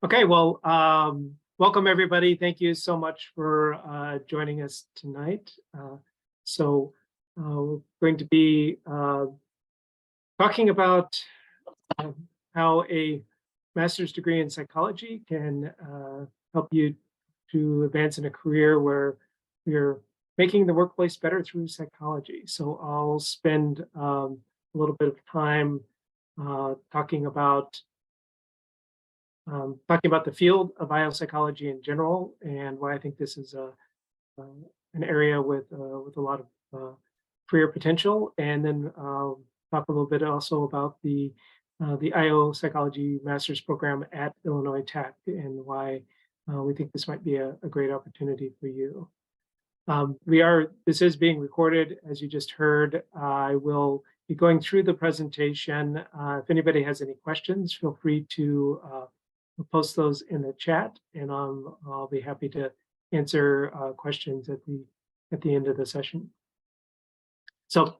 Okay, well, welcome everybody. Thank you so much for joining us tonight. We're going to be talking about um, how a master's degree in psychology can help you to advance in a career where you're making the workplace better through psychology. So I'll spend a little bit of time talking about the field of biopsychology in general and why I think this is uh, an area with a lot of career potential, and then talk a little bit also about the IO Psychology Master's Program at Illinois Tech and why we think this might be a great opportunity for you. This is being recorded, as you just heard. I will be going through the presentation. If anybody has any questions, feel free to post those in the chat, and I'll be happy to answer questions at the end of the session. So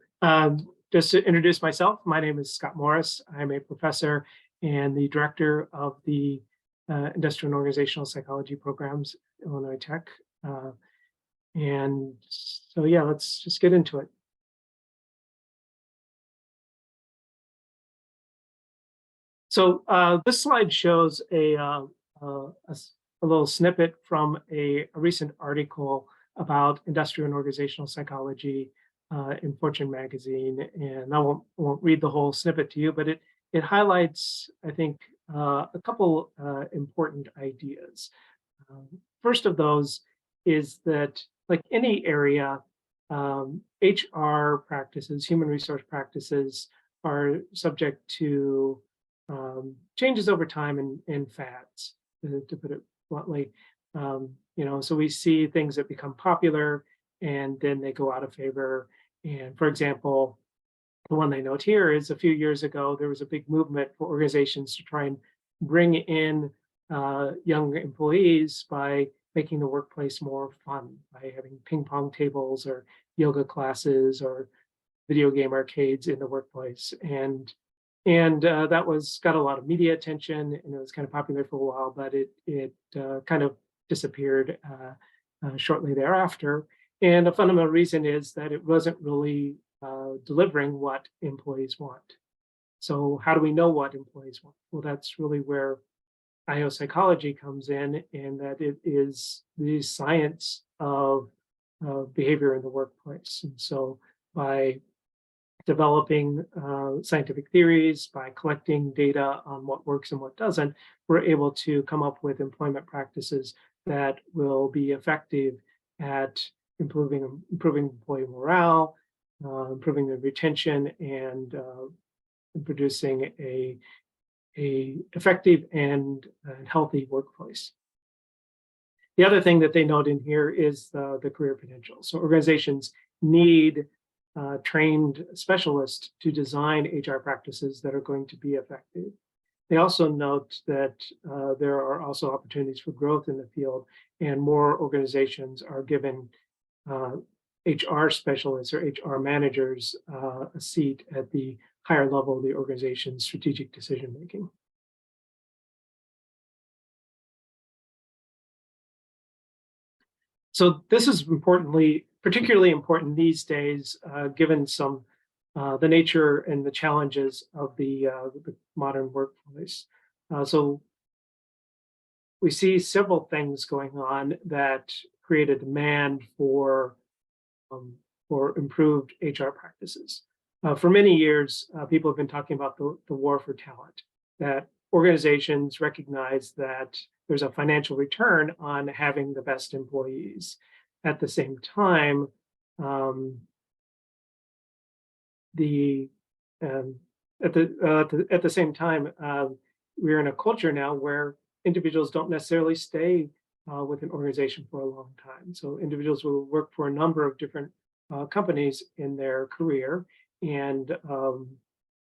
just to introduce myself, my name is Scott Morris. I'm a professor and the director of the Industrial and Organizational Psychology programs at Illinois Tech. And so, yeah, let's just get into it. So this slide shows a little snippet from a recent article about industrial and organizational psychology in Fortune magazine, and I won't read the whole snippet to you, but it highlights, I think, a couple important ideas. First of those is that, like any area, HR practices, human resource practices, are subject to changes over time and fads, to put it bluntly. So we see things that become popular and then they go out of favor. And for example, the one they note here is a few years ago, there was a big movement for organizations to try and bring in young employees by making the workplace more fun, by having ping pong tables or yoga classes or video game arcades in the workplace. And that got a lot of media attention, and it was kind of popular for a while, but it kind of disappeared shortly thereafter. And a fundamental reason is that it wasn't really delivering what employees want. So how do we know what employees want? Well, that's really where IO psychology comes in that it is the science of behavior in the workplace. And so by developing scientific theories, by collecting data on what works and what doesn't, we're able to come up with employment practices that will be effective at improving employee morale, improving the retention, and producing a effective and healthy workplace. The other thing that they note in here is the career potential. So organizations need trained specialists to design HR practices that are going to be effective. They also note that there are also opportunities for growth in the field, and more organizations are given HR specialists or HR managers a seat at the higher level of the organization's strategic decision making. So this is particularly important these days, given the nature and the challenges of the modern workplace. So we see several things going on that create a demand for improved HR practices. For many years, people have been talking about the war for talent, that organizations recognize that there's a financial return on having the best employees. At the same time, um, the um, at the same time, we're in a culture now where individuals don't necessarily stay with an organization for a long time. So individuals will work for a number of different companies in their career, and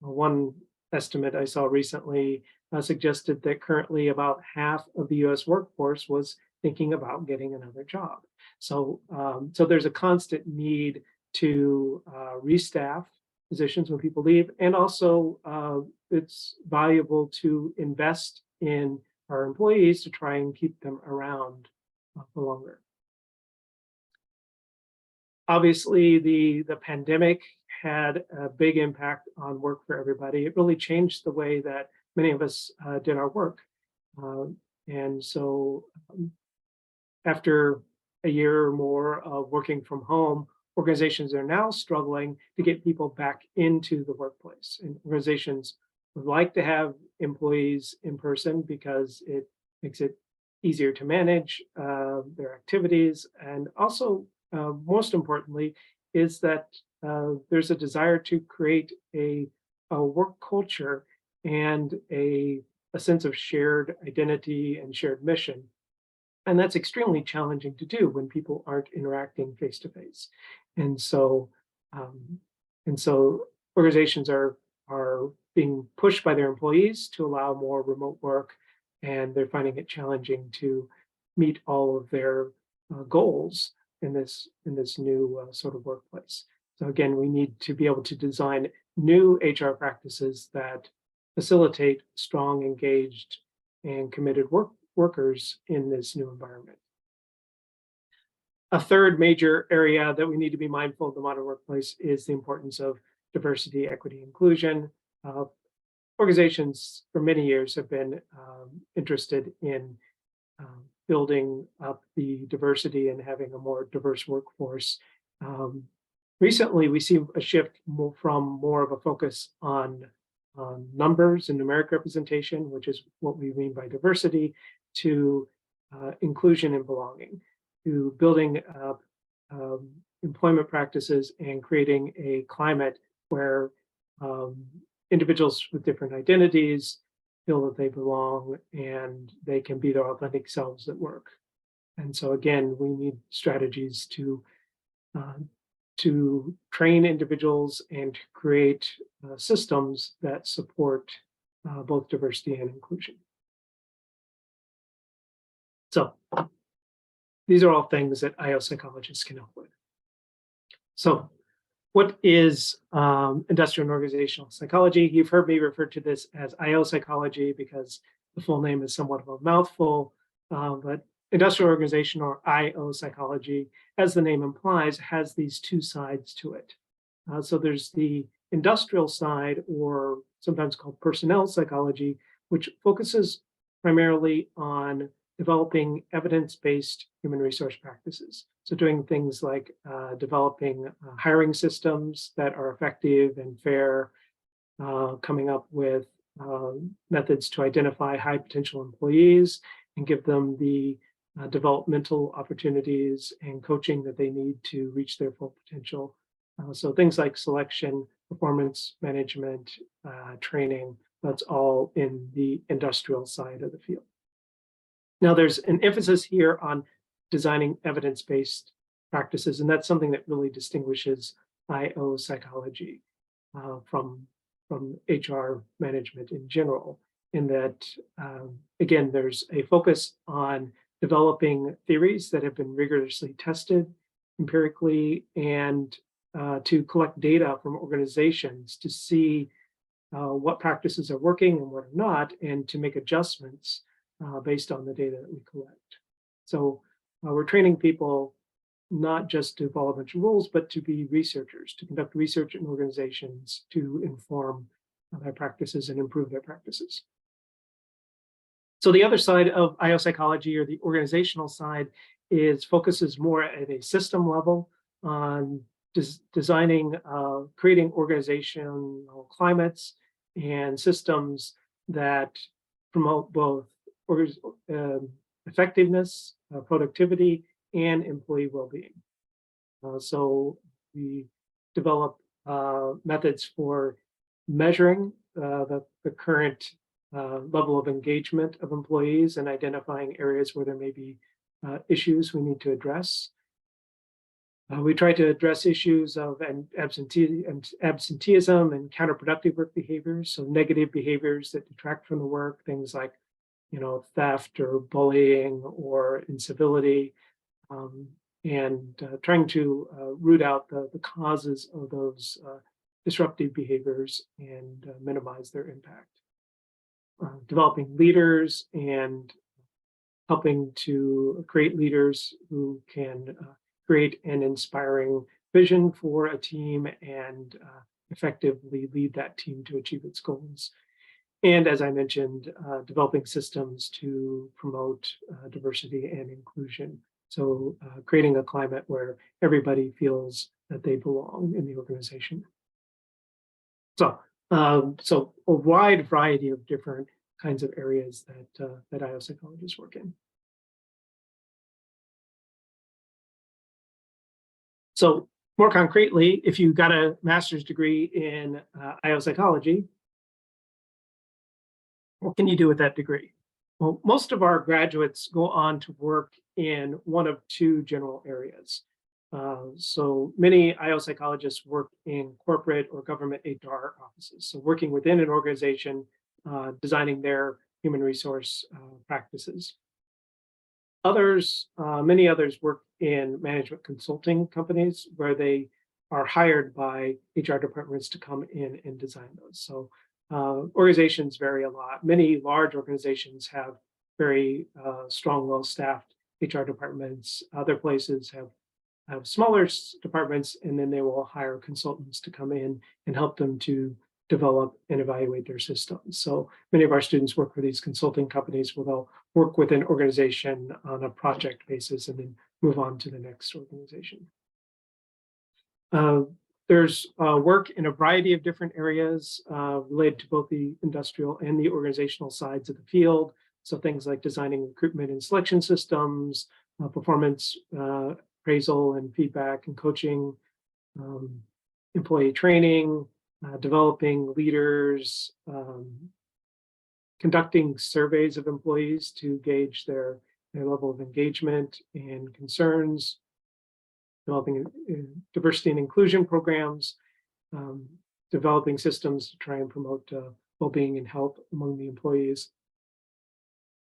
one estimate I saw recently suggested that currently about half of the U.S. workforce was thinking about getting another job. So there's a constant need to restaff positions when people leave, and also it's valuable to invest in our employees to try and keep them around for longer. Obviously, the pandemic had a big impact on work for everybody. It really changed the way that many of us did our work. Um, and so after a year or more of working from home, organizations are now struggling to get people back into the workplace. And organizations would like to have employees in person because it makes it easier to manage their activities. And also, most importantly, is that there's a desire to create a work culture and a sense of shared identity and shared mission, and that's extremely challenging to do when people aren't interacting face to face. And so, um, and so organizations are being pushed by their employees to allow more remote work, and they're finding it challenging to meet all of their goals in this new sort of workplace. So again, we need to be able to design new HR practices that facilitate strong, engaged, and committed workers in this new environment. A third major area that we need to be mindful of the modern workplace is the importance of diversity, equity, inclusion. Uh, Organizations for many years have been interested in building up the diversity and having a more diverse workforce. Um, Recently, we see a shift from more of a focus on numbers and numeric representation, which is what we mean by diversity, to inclusion and belonging, to building up employment practices and creating a climate where um, individuals with different identities feel that they belong and they can be their authentic selves at work. And so again, we need strategies uh, to train individuals and to create systems that support both diversity and inclusion. So these are all things that IO psychologists can help with. So what is industrial and organizational psychology? You've heard me refer to this as IO psychology because the full name is somewhat of a mouthful, but industrial organization, or IO psychology, as the name implies, has these two sides to it. So there's the industrial side, or sometimes called personnel psychology, which focuses primarily on developing evidence-based human resource practices. So doing things like developing hiring systems that are effective and fair, coming up with methods to identify high potential employees and give them the developmental opportunities and coaching that they need to reach their full potential. So things like selection, performance management, training, that's all in the industrial side of the field. Now, there's an emphasis here on designing evidence-based practices, and that's something that really distinguishes IO psychology from HR management in general, in that, again, there's a focus on developing theories that have been rigorously tested empirically, and to collect data from organizations to see what practices are working and what are not, and to make adjustments based on the data that we collect. So we're training people not just to follow a bunch of rules, but to be researchers, to conduct research in organizations to inform their practices and improve their practices. So the other side of IO psychology, or the organizational side, is focuses more at a system level on designing, creating organizational climates and systems that promote both effectiveness, productivity, and employee well-being. So we develop methods for measuring the current level of engagement of employees and identifying areas where there may be issues we need to address. We try to address issues of absenteeism and counterproductive work behaviors, so negative behaviors that detract from the work, things like theft or bullying or incivility, and trying to root out the causes of those disruptive behaviors and minimize their impact. developing leaders and helping to create leaders who can create an inspiring vision for a team and effectively lead that team to achieve its goals. And as I mentioned, developing systems to promote diversity and inclusion. So creating a climate where everybody feels that they belong in the organization. So a wide variety of different kinds of areas that IO psychologists work in. So more concretely, if you got a master's degree in IO psychology, what can you do with that degree? Well, most of our graduates go on to work in one of two general areas. So many IO psychologists work in corporate or government HR offices. So working within an organization, designing their human resource practices. Many others work in management consulting companies where they are hired by HR departments to come in and design those. So organizations vary a lot. Many large organizations have very strong, well-staffed HR departments. Other places have smaller departments, and then they will hire consultants to come in and help them to develop and evaluate their systems. So many of our students work for these consulting companies where they'll work with an organization on a project basis and then move on to the next organization. Uh, there's work in a variety of different areas related to both the industrial and the organizational sides of the field. So things like designing recruitment and selection systems, performance appraisal and feedback and coaching, employee training, developing leaders, conducting surveys of employees to gauge their level of engagement and concerns, developing diversity and inclusion programs, developing systems to try and promote well-being and health among the employees.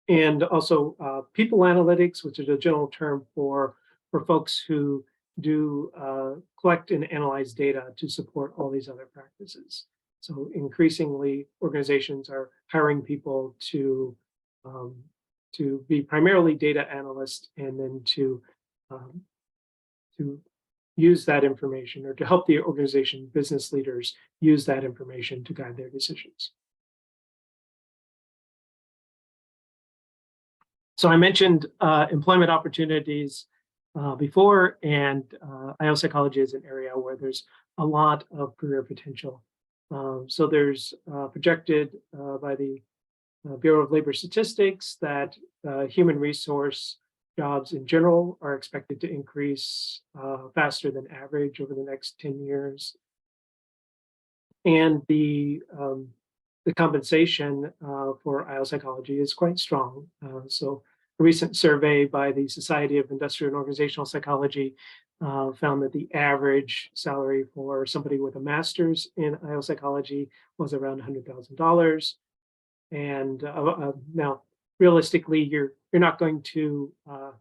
And also people analytics, which is a general term for folks who do collect and analyze data to support all these other practices. So increasingly, organizations are hiring people to be primarily data analysts and then to use that information or to help the organization business leaders use that information to guide their decisions. So I mentioned employment opportunities before, and IO psychology is an area where there's a lot of career potential. So there's projected by the Bureau of Labor Statistics that human resource jobs in general are expected to increase faster than average over the next 10 years. And the compensation for IO psychology is quite strong. So a recent survey by the Society of Industrial and Organizational Psychology found that the average salary for somebody with a master's in IO psychology was around $100,000. And now, realistically, you're not going to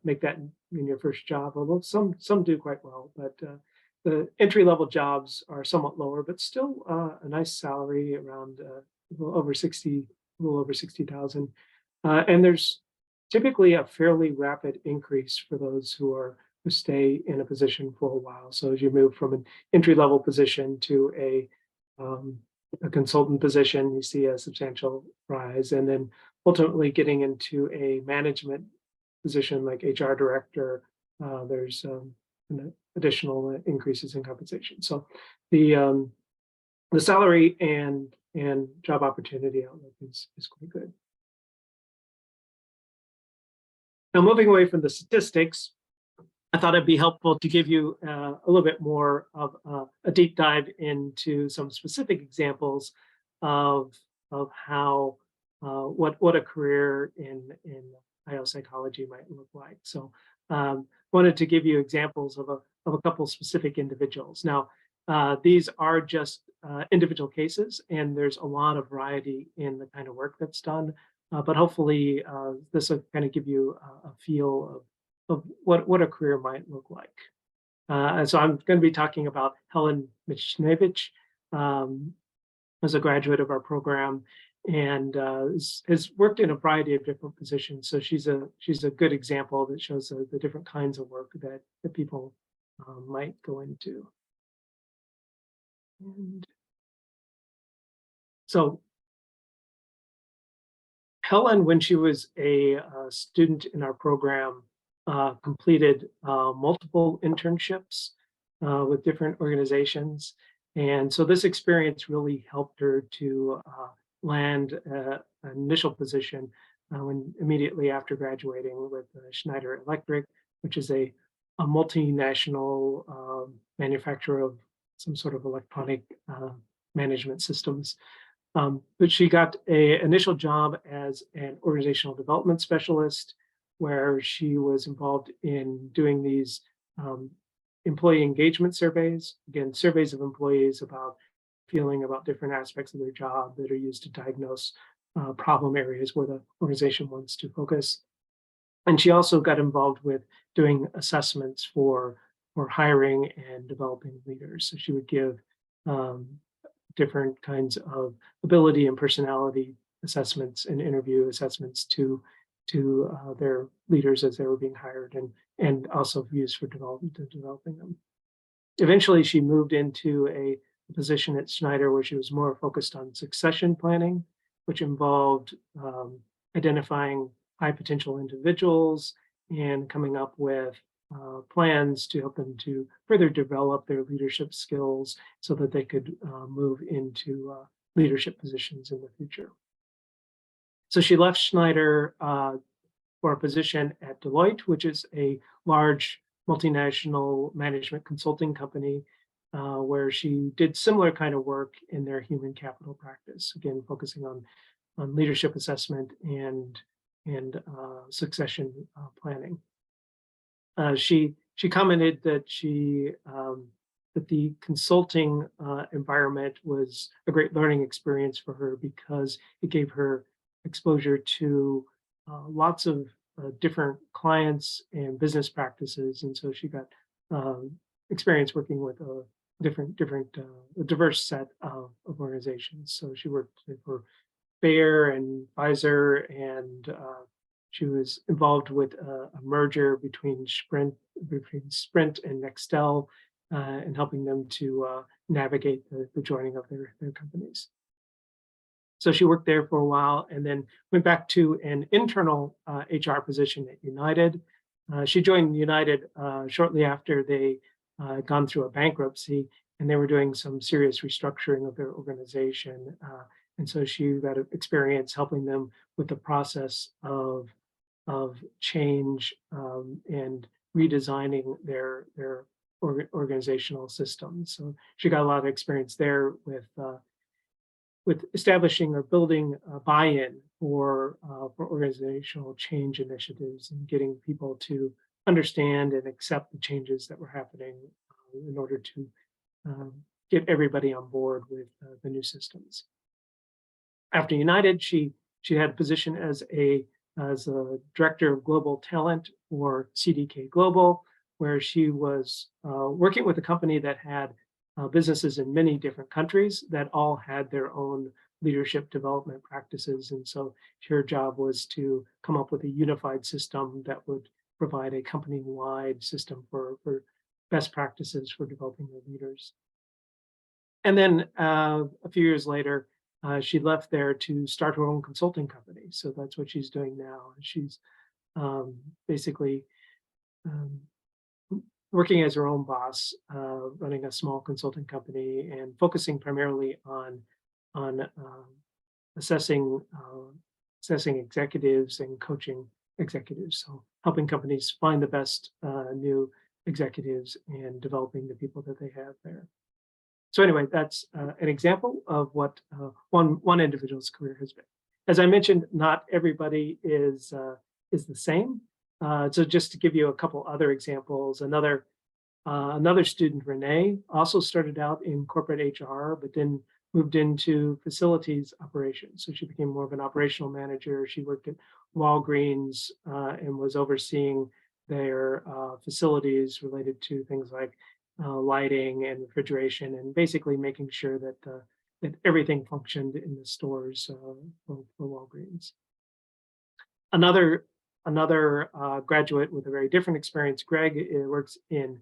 make that in your first job, although some do quite well. But the entry-level jobs are somewhat lower, but still a nice salary around a little over 60,000. And there's typically a fairly rapid increase for those who stay in a position for a while. So as you move from an entry-level position to a consultant position, you see a substantial rise, and then ultimately getting into a management position like HR director, there's additional increases in compensation. So the salary and job opportunity outlook is quite good. Now, moving away from the statistics, I thought it'd be helpful to give you a little bit more of a deep dive into some specific examples of how what a career in IO psychology might look like. So wanted to give you examples of a couple specific individuals. Now, these are just individual cases, and there's a lot of variety in the kind of work that's done. But hopefully, this will kind of give you a feel of what a career might look like. And so I'm going to be talking about Helen Michnevich as a graduate of our program. and has worked in a variety of different positions. So she's a good example that shows the different kinds of work that people might go into. And so Helen, when she was a student in our program, completed multiple internships with different organizations. And so this experience really helped her to land an initial position when immediately after graduating with Schneider Electric, which is a multinational manufacturer of some sort of electronic management systems. But she got a initial job as an organizational development specialist, where she was involved in doing these um, employee engagement surveys. Again, surveys of employees about feeling about different aspects of their job that are used to diagnose problem areas where the organization wants to focus. And she also got involved with doing assessments for hiring and developing leaders. So she would give um, different kinds of ability and personality assessments and interview assessments to their leaders as they were being hired, and also views for developing them. Eventually, she moved into a position at Schneider where she was more focused on succession planning, which involved identifying high potential individuals and coming up with plans to help them to further develop their leadership skills so that they could move into leadership positions in the future. So she left Schneider for a position at Deloitte, which is a large multinational management consulting company, where she did similar kind of work in their human capital practice, again, focusing on leadership assessment and succession planning. She commented that the consulting environment was a great learning experience for her because it gave her exposure to lots of different clients and business practices, and so she got experience working with a a diverse set of organizations. So she worked for Bayer and Pfizer, and she was involved with a merger between Sprint and Nextel, and helping them to navigate the joining of their companies. So she worked there for a while and then went back to an internal HR position at United. She joined United shortly after they gone through a bankruptcy, and they were doing some serious restructuring of their organization. And so she got experience helping them with the process of change and redesigning their organizational systems. So she got a lot of experience there with establishing or building buy-in for organizational change initiatives and getting people to understand and accept the changes that were happening in order to um, get everybody on board with the new systems. After United, she had a position as a director of global talent for CDK Global, where she was working with a company that had businesses in many different countries that all had their own leadership development practices. And so her job was to come up with a unified system that would provide a company-wide system for best practices for developing their leaders. And then a few years later, she left there to start her own consulting company. So that's what she's doing now. She's basically um, working as her own boss, running a small consulting company and focusing primarily on assessing executives and coaching executives. So helping companies find the best new executives and developing the people that they have there. So anyway, that's an example of what one individual's career has been. As I mentioned, not everybody is the same. So just to give you a couple other examples, another student, Renee, also started out in corporate HR, but then moved into facilities operations. So she became more of an operational manager. She worked at Walgreens and was overseeing their facilities related to things like lighting and refrigeration, and basically making sure that that everything functioned in the stores for Walgreens. Another graduate with a very different experience, Greg, works in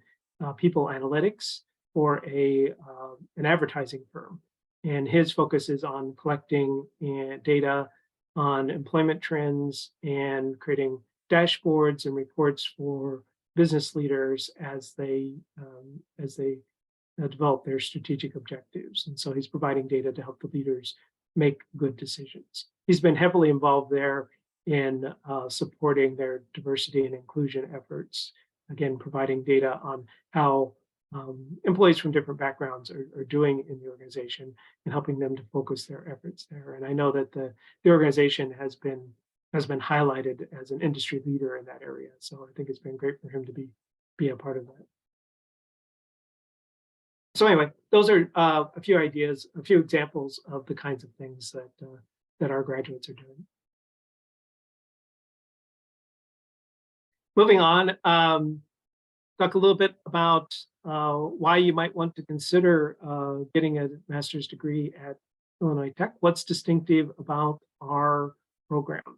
people analytics for an advertising firm, and his focus is on collecting data on employment trends and creating dashboards and reports for business leaders as they develop their strategic objectives. And so he's providing data to help the leaders make good decisions. He's been heavily involved there in supporting their diversity and inclusion efforts. Again, providing data on how employees from different backgrounds are doing in the organization and helping them to focus their efforts there. And I know that the organization has been highlighted as an industry leader in that area. So I think it's been great for him to be a part of that. So anyway, those are a few ideas, a few examples of the kinds of things that our graduates are doing. Moving on, talk a little bit about why you might want to consider getting a master's degree at Illinois Tech. What's distinctive about our program?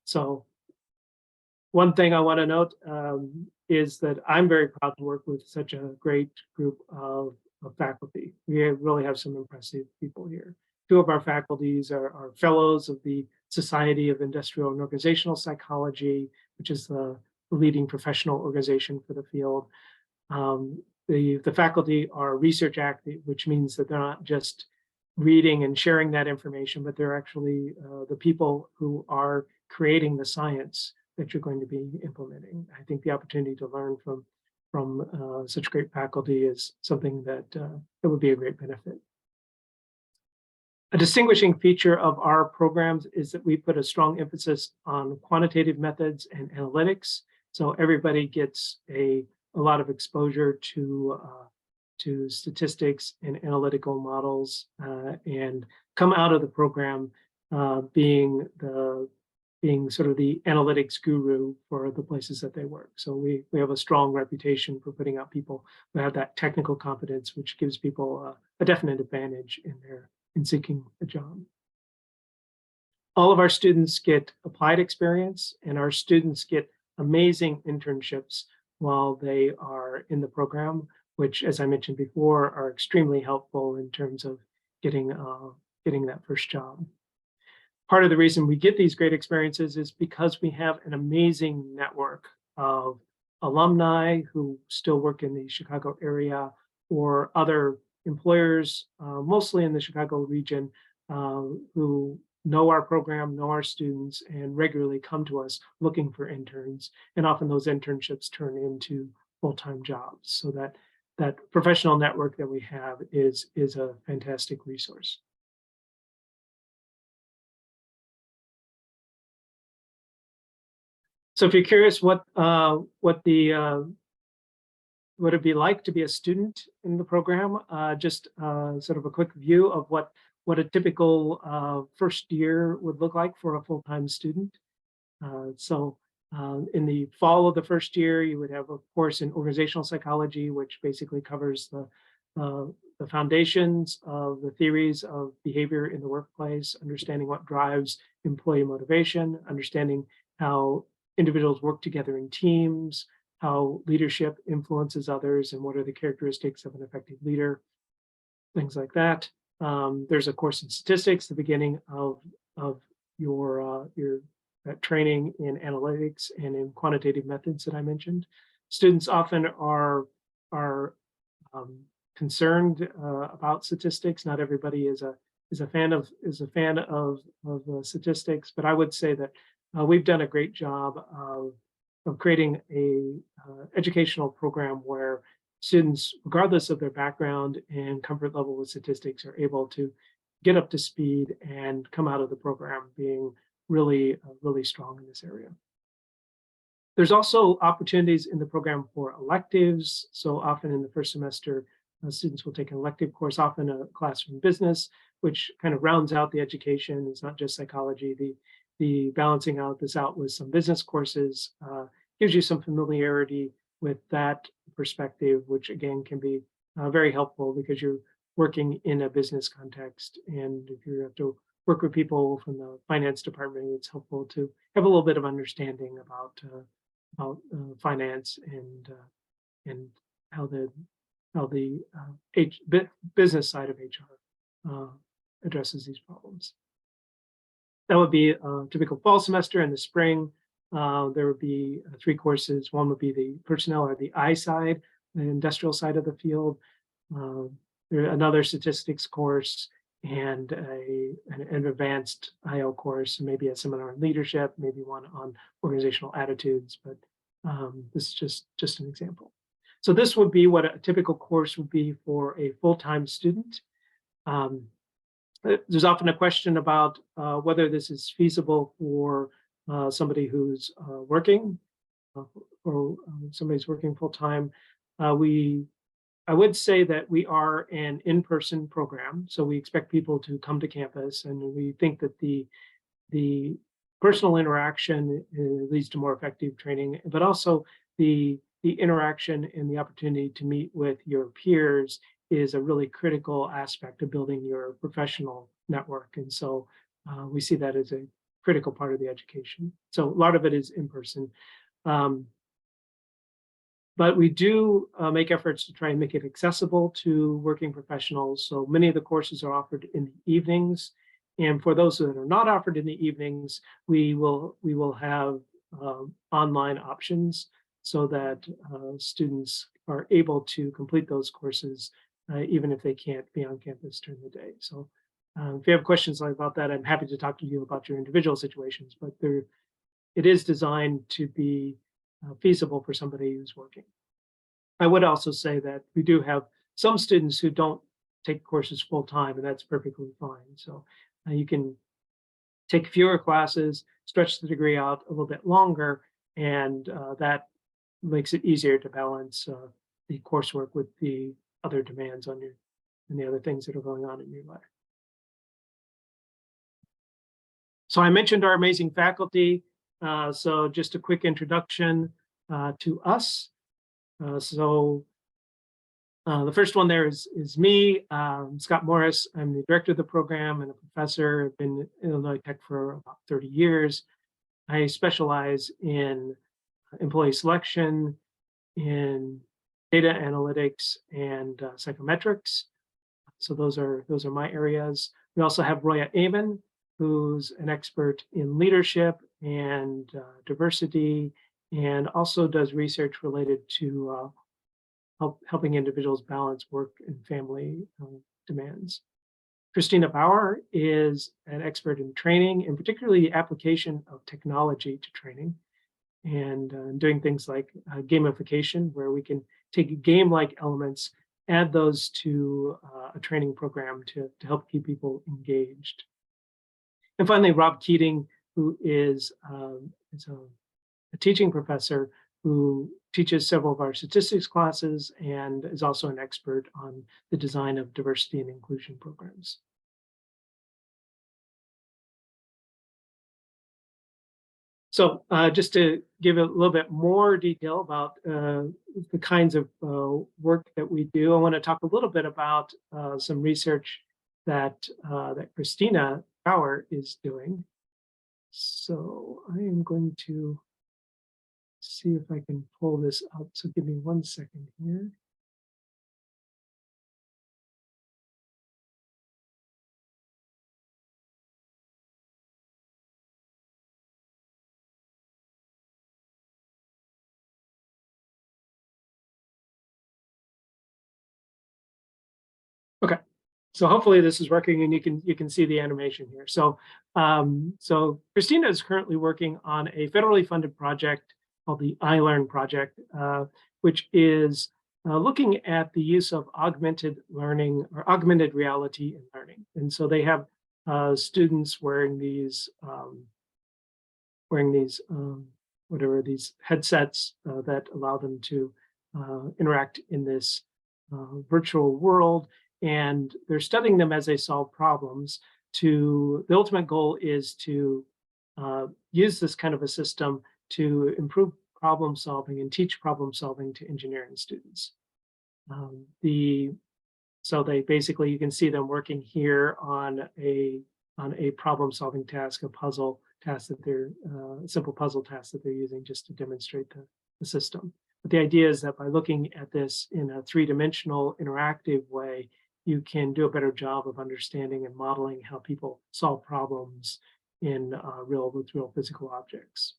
So one thing I want to note is that I'm very proud to work with such a great group of faculty. We really have some impressive people here. Two of our faculties are fellows of the Society of Industrial and Organizational Psychology, which is the leading professional organization for the field. The faculty are research active, which means that they're not just reading and sharing that information, but they're actually the people who are creating the science that you're going to be implementing. I think the opportunity to learn from such great faculty is something that would be a great benefit. A distinguishing feature of our programs is that we put a strong emphasis on quantitative methods and analytics. So everybody gets a lot of exposure to statistics and analytical models and come out of the program being sort of the analytics guru for the places that they work. So we have a strong reputation for putting out people who have that technical competence, which gives people a definite advantage in seeking a job. All of our students get applied experience, and our students get amazing internships while they are in the program, which, as I mentioned before, are extremely helpful in terms of getting that first job. Part of the reason we get these great experiences is because we have an amazing network of alumni who still work in the Chicago area or other employers, mostly in the Chicago region, who know our program, know our students, and regularly come to us looking for interns. And often those internships turn into full-time jobs. So that professional network that we have is a fantastic resource. So if you're curious what would it be like to be a student in the program, just sort of a quick view of what a typical first year would look like for a full-time student. So in the fall of the first year, you would have a course in organizational psychology, which basically covers the foundations of the theories of behavior in the workplace, understanding what drives employee motivation, understanding how individuals work together in teams, how leadership influences others, and what are the characteristics of an effective leader, things like that. There's a course in statistics, the beginning of your training in analytics and in quantitative methods that I mentioned. Students often are concerned about statistics. Not everybody is a fan of statistics, but I would say that we've done a great job of creating a educational program where students, regardless of their background and comfort level with statistics, are able to get up to speed and come out of the program being really strong in this area. There's also opportunities in the program for electives. So often in the first semester, students will take an elective course, often a class from business, which kind of rounds out the education. It's not just psychology. The balancing this out with some business courses gives you some familiarity with that perspective, which again can be very helpful because you're working in a business context. And if you have to work with people from the finance department, it's helpful to have a little bit of understanding about finance and how the business side of HR addresses these problems. That would be a typical fall semester. In the spring, there would be 3 courses. One would be the personnel or the I side, the industrial side of the field. Uh, Another statistics course and an advanced IO course, and maybe a seminar on leadership, maybe one on organizational attitudes. But this is just an example. So this would be what a typical course would be for a full-time student. Um, there's often a question about whether this is feasible for somebody who's working or somebody's working full time. I would say that we are an in-person program, so we expect people to come to campus, and we think that the personal interaction leads to more effective training, but also the interaction and the opportunity to meet with your peers is a really critical aspect of building your professional network. And so we see that as a critical part of the education. So a lot of it is in person. Um, but we do make efforts to try and make it accessible to working professionals. So many of the courses are offered in the evenings. And for those that are not offered in the evenings, we will have online options so that students are able to complete those courses even if they can't be on campus during the day. So if you have questions about that, I'm happy to talk to you about your individual situations, but it is designed to be feasible for somebody who's working. I would also say that we do have some students who don't take courses full time, and that's perfectly fine. So you can take fewer classes, stretch the degree out a little bit longer, and that makes it easier to balance the coursework with the other demands on you and the other things that are going on in your life. So I mentioned our amazing faculty. So just a quick introduction to us. The first one there is me, Scott Morris. I'm the director of the program and a professor. I've been at Illinois Tech for about 30 years. I specialize in employee selection, in data analytics, and psychometrics. So those are my areas. We also have Roya Amen, who's an expert in leadership and diversity, and also does research related to helping individuals balance work and family demands. Christina Bauer is an expert in training, and particularly the application of technology to training, and doing things like gamification, where we can take game-like elements, add those to a training program to help keep people engaged. And finally, Rob Keating, who is a teaching professor who teaches several of our statistics classes and is also an expert on the design of diversity and inclusion programs. So just to give a little bit more detail about the kinds of work that we do, I want to talk a little bit about some research that Christina Bauer is doing. So I am going to see if I can pull this up. So give me 1 second here. Okay, so hopefully this is working and you can see the animation here. So Christina is currently working on a federally funded project called the iLearn project, which is looking at the use of augmented learning or augmented reality in learning. And so they have students wearing these these headsets that allow them to interact in this virtual world, and they're studying them as they solve problems. The ultimate goal is to use this kind of a system to improve problem solving and teach problem solving to engineering students. The So they basically, you can see them working here on a problem-solving task, a puzzle task that they're a simple puzzle task that they're using just to demonstrate the system. But the idea is that by looking at this in a three-dimensional interactive way, you can do a better job of understanding and modeling how people solve problems in with real physical objects.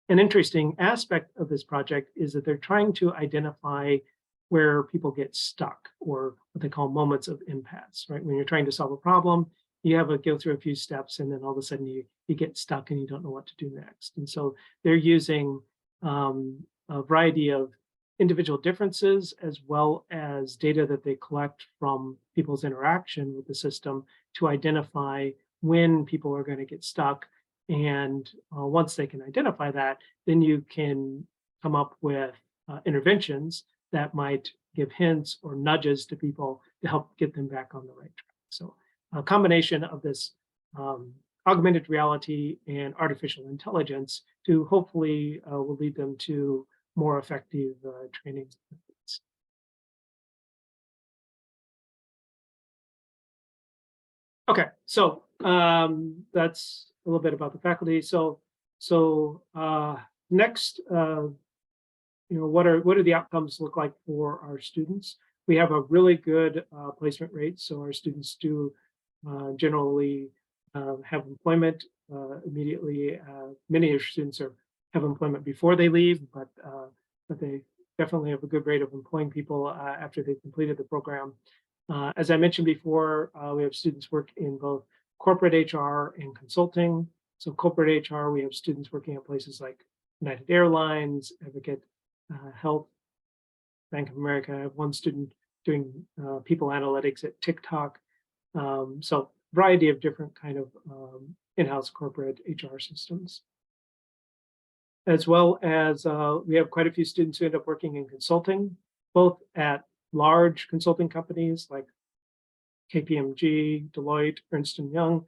An interesting aspect of this project is that they're trying to identify where people get stuck, or what they call moments of impasse, right? When you're trying to solve a problem, you have to go through a few steps, and then all of a sudden you get stuck and you don't know what to do next. And so they're using a variety of individual differences as well as data that they collect from people's interaction with the system to identify when people are going to get stuck. And once they can identify that, then you can come up with interventions that might give hints or nudges to people to help get them back on the right track. So a combination of this augmented reality and artificial intelligence to hopefully will lead them to more effective training. Okay, so that's a little bit about the faculty. So next, what are the outcomes look like for our students? We have a really good placement rate, so our students do generally have employment immediately. Many of our students have employment before they leave, but they definitely have a good rate of employing people after they've completed the program. As I mentioned before, we have students work in both corporate HR and consulting. So corporate HR, we have students working at places like United Airlines, Advocate Health, Bank of America. I have one student doing people analytics at TikTok. So variety of different kind of in-house corporate HR systems. As well as we have quite a few students who end up working in consulting, both at large consulting companies like KPMG, Deloitte, Ernst & Young,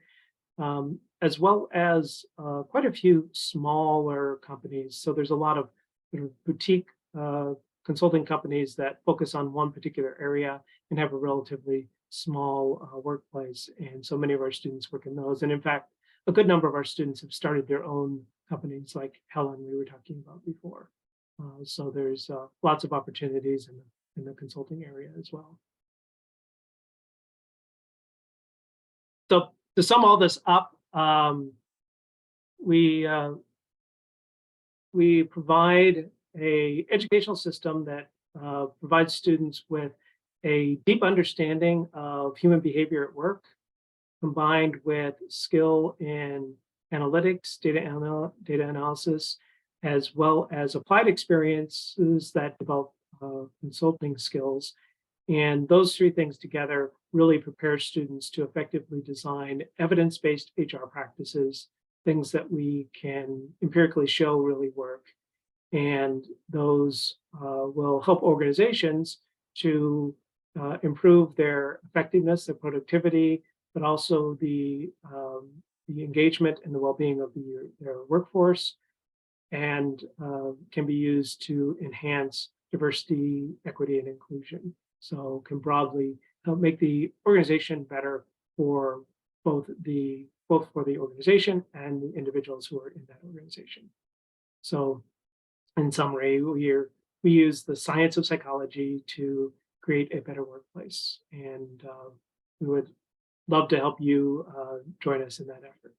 as well as quite a few smaller companies. So there's a lot of boutique consulting companies that focus on one particular area and have a relatively small workplace. And so many of our students work in those. And in fact, a good number of our students have started their own companies like Helen we were talking about before. So there's lots of opportunities in the consulting area as well. So to sum all this up, we provide a educational system that provides students with a deep understanding of human behavior at work, combined with skill in analytics, data analysis, as well as applied experiences that develop consulting skills. And those three things together really prepare students to effectively design evidence-based HR practices, things that we can empirically show really work. And those will help organizations to improve their effectiveness, their productivity, but also the engagement and the well-being of their workforce, and can be used to enhance diversity, equity, and inclusion. So can broadly help make the organization better for both for the organization and the individuals who are in that organization. So in summary, we use the science of psychology to create a better workplace, and we would love to help you join us in that effort.